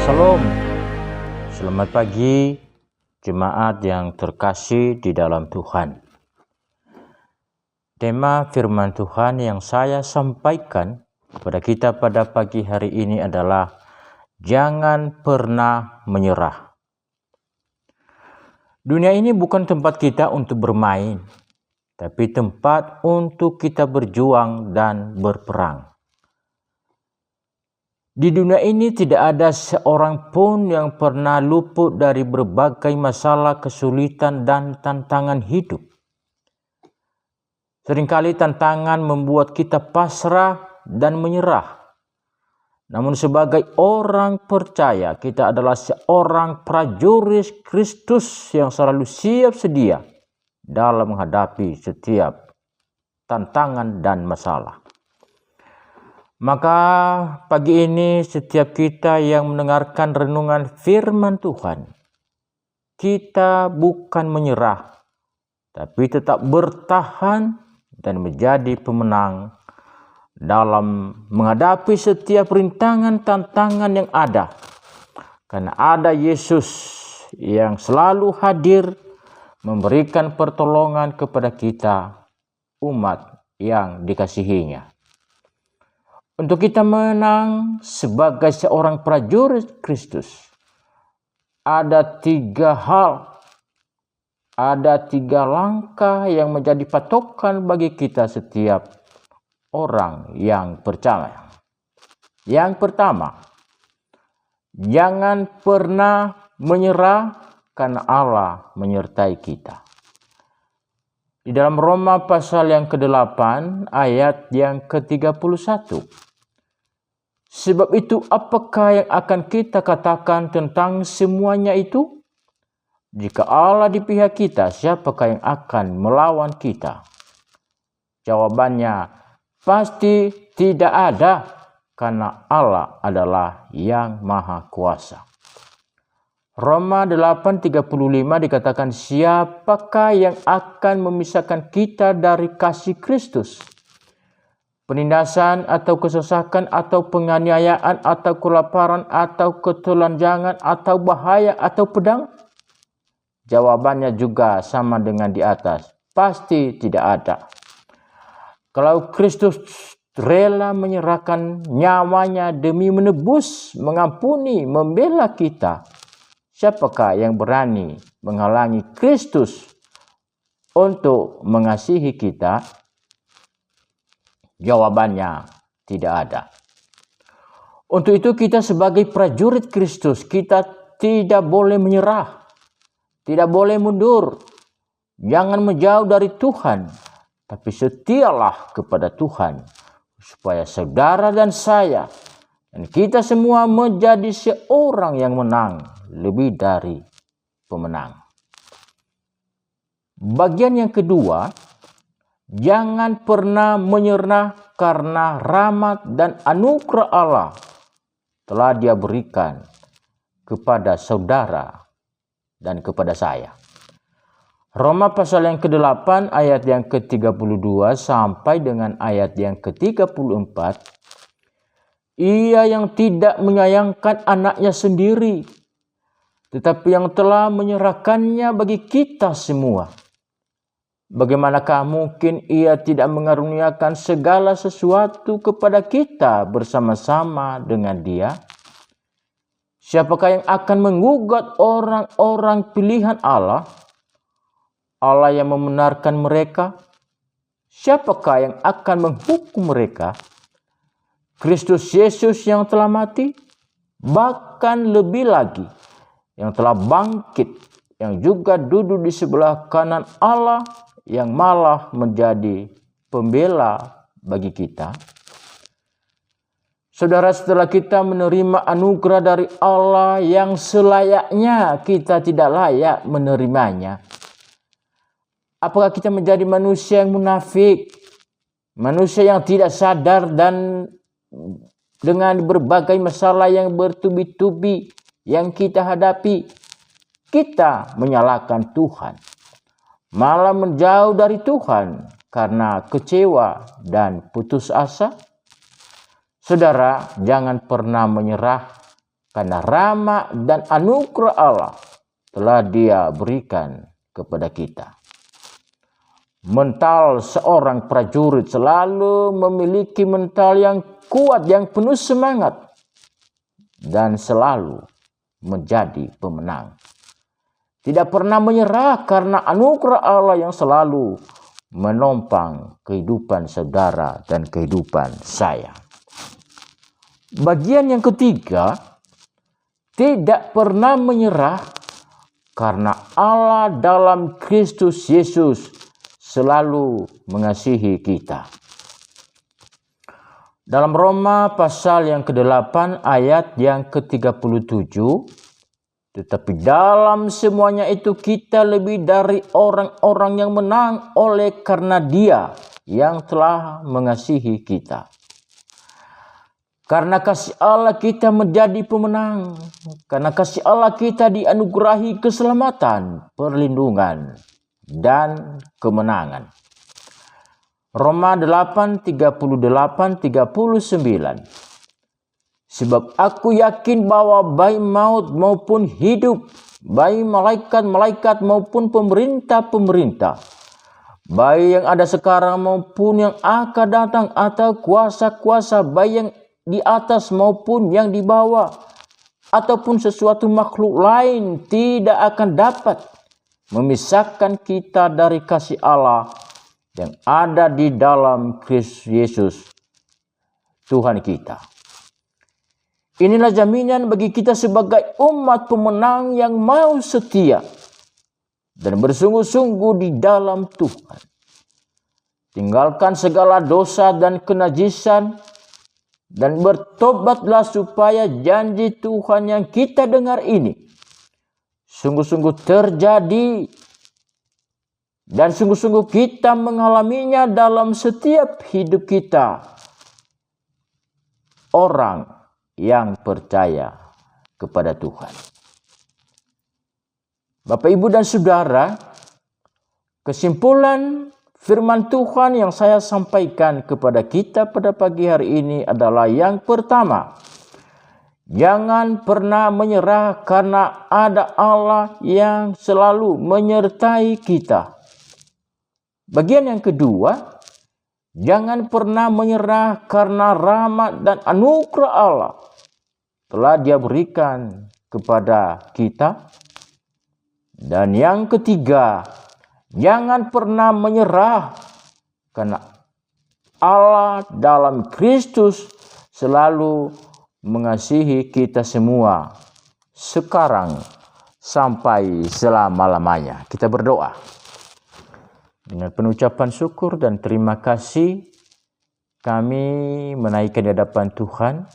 Shalom, selamat pagi jemaat yang terkasih di dalam Tuhan. Tema firman Tuhan yang saya sampaikan kepada kita pada pagi hari ini adalah jangan pernah menyerah. Dunia ini bukan tempat kita untuk bermain, tapi tempat untuk kita berjuang dan berperang. Di dunia ini tidak ada seorang pun yang pernah luput dari berbagai masalah, kesulitan, dan tantangan hidup. Seringkali tantangan membuat kita pasrah dan menyerah. Namun sebagai orang percaya, kita adalah seorang prajurit Kristus yang selalu siap sedia dalam menghadapi setiap tantangan dan masalah. Maka pagi ini setiap kita yang mendengarkan renungan firman Tuhan, kita bukan menyerah, tapi tetap bertahan dan menjadi pemenang dalam menghadapi setiap rintangan tantangan yang ada. Karena ada Yesus yang selalu hadir memberikan pertolongan kepada kita, umat yang dikasihinya. Untuk kita menang sebagai seorang prajurit Kristus, ada 3 hal, ada 3 langkah yang menjadi patokan bagi kita setiap orang yang percaya. Yang pertama, jangan pernah menyerah karena Allah menyertai kita. Di dalam Roma pasal yang ke-8 ayat yang ke-31. Sebab itu apakah yang akan kita katakan tentang semuanya itu? Jika Allah di pihak kita, siapakah yang akan melawan kita? Jawabannya pasti tidak ada, karena Allah adalah yang maha kuasa. Roma 8:35 dikatakan, siapakah yang akan memisahkan kita dari kasih Kristus? Penindasan atau kesesakan atau penganiayaan atau kelaparan atau ketelanjangan atau bahaya atau pedang? Jawabannya juga sama dengan di atas, pasti tidak ada. Kalau Kristus rela menyerahkan nyawanya demi menebus, mengampuni, membela kita, siapakah yang berani menghalangi Kristus untuk mengasihi kita? Jawabannya tidak ada. Untuk itu kita sebagai prajurit Kristus, kita tidak boleh menyerah, tidak boleh mundur. Jangan menjauh dari Tuhan, tapi setialah kepada Tuhan, supaya saudara dan saya dan kita semua menjadi seorang yang menang, lebih dari pemenang. Bagian yang kedua, jangan pernah menyerah karena rahmat dan anugerah Allah telah Dia berikan kepada saudara dan kepada saya. Roma pasal yang ke-8 ayat yang ke-32 sampai dengan ayat yang ke-34. Ia yang tidak menyayangkan anaknya sendiri, tetapi yang telah menyerahkannya bagi kita semua. Bagaimanakah mungkin Ia tidak mengaruniakan segala sesuatu kepada kita bersama-sama dengan Dia? Siapakah yang akan menggugat orang-orang pilihan Allah? Allah yang membenarkan mereka. Siapakah yang akan menghukum mereka? Kristus Yesus yang telah mati, bahkan lebih lagi, yang telah bangkit, yang juga duduk di sebelah kanan Allah, yang malah menjadi pembela bagi kita. Saudara, setelah kita menerima anugerah dari Allah yang selayaknya kita tidak layak menerimanya, apakah kita menjadi manusia yang munafik, manusia yang tidak sadar dan dengan berbagai masalah yang bertubi-tubi yang kita hadapi, kita menyalahkan Tuhan, malah menjauh dari Tuhan karena kecewa dan putus asa? Saudara, jangan pernah menyerah karena rahmat dan anugerah Allah telah Dia berikan kepada kita. Mental seorang prajurit selalu memiliki mental yang kuat, yang penuh semangat, dan selalu menjadi pemenang. Tidak pernah menyerah karena anugerah Allah yang selalu menopang kehidupan saudara dan kehidupan saya. Bagian yang ketiga, tidak pernah menyerah karena Allah dalam Kristus Yesus selalu mengasihi kita. Dalam Roma pasal yang ke-8 ayat yang ke-37, tetapi dalam semuanya itu kita lebih dari orang-orang yang menang oleh karena Dia yang telah mengasihi kita. Karena kasih Allah kita menjadi pemenang. Karena kasih Allah kita dianugerahi keselamatan, perlindungan, dan kemenangan. Roma 8:38-39. Sebab aku yakin bahwa baik maut maupun hidup, baik malaikat-malaikat maupun pemerintah-pemerintah, baik yang ada sekarang maupun yang akan datang, atau kuasa-kuasa, baik yang di atas maupun yang di bawah, ataupun sesuatu makhluk lain, tidak akan dapat memisahkan kita dari kasih Allah yang ada di dalam Kristus Yesus Tuhan kita. Inilah jaminan bagi kita sebagai umat pemenang yang mau setia dan bersungguh-sungguh di dalam Tuhan. Tinggalkan segala dosa dan kenajisan, dan bertobatlah supaya janji Tuhan yang kita dengar ini sungguh-sungguh terjadi, dan sungguh-sungguh kita mengalaminya dalam setiap hidup kita, orang yang percaya kepada Tuhan. Bapak, Ibu, dan Saudara, kesimpulan firman Tuhan yang saya sampaikan kepada kita pada pagi hari ini adalah yang pertama, jangan pernah menyerah karena ada Allah yang selalu menyertai kita. Bagian yang kedua, jangan pernah menyerah karena rahmat dan anugerah Allah telah Dia berikan kepada kita. Dan yang ketiga, jangan pernah menyerah karena Allah dalam Kristus selalu mengasihi kita semua sekarang sampai selama-lamanya. Kita berdoa. Dengan penucapan syukur dan terima kasih, kami menaikkan di hadapan Tuhan.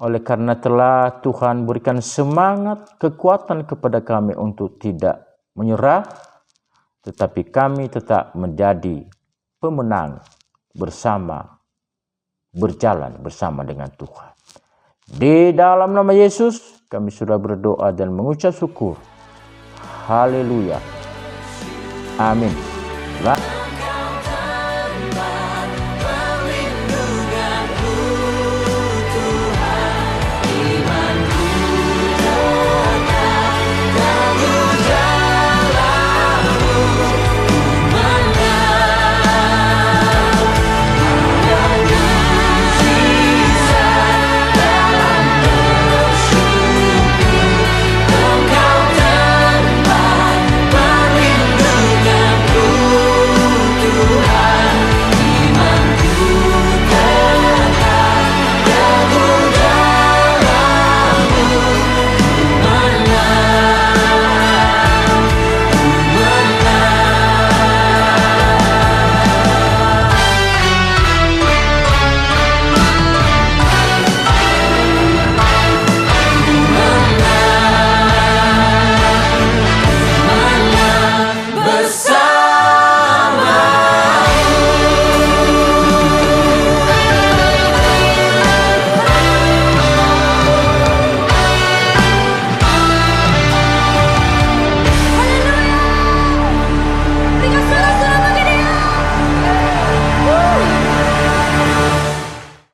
Oleh karena telah Tuhan berikan semangat, kekuatan kepada kami untuk tidak menyerah, tetapi kami tetap menjadi pemenang bersama, berjalan bersama dengan Tuhan. Di dalam nama Yesus kami sudah berdoa dan mengucap syukur. Haleluya. Amin.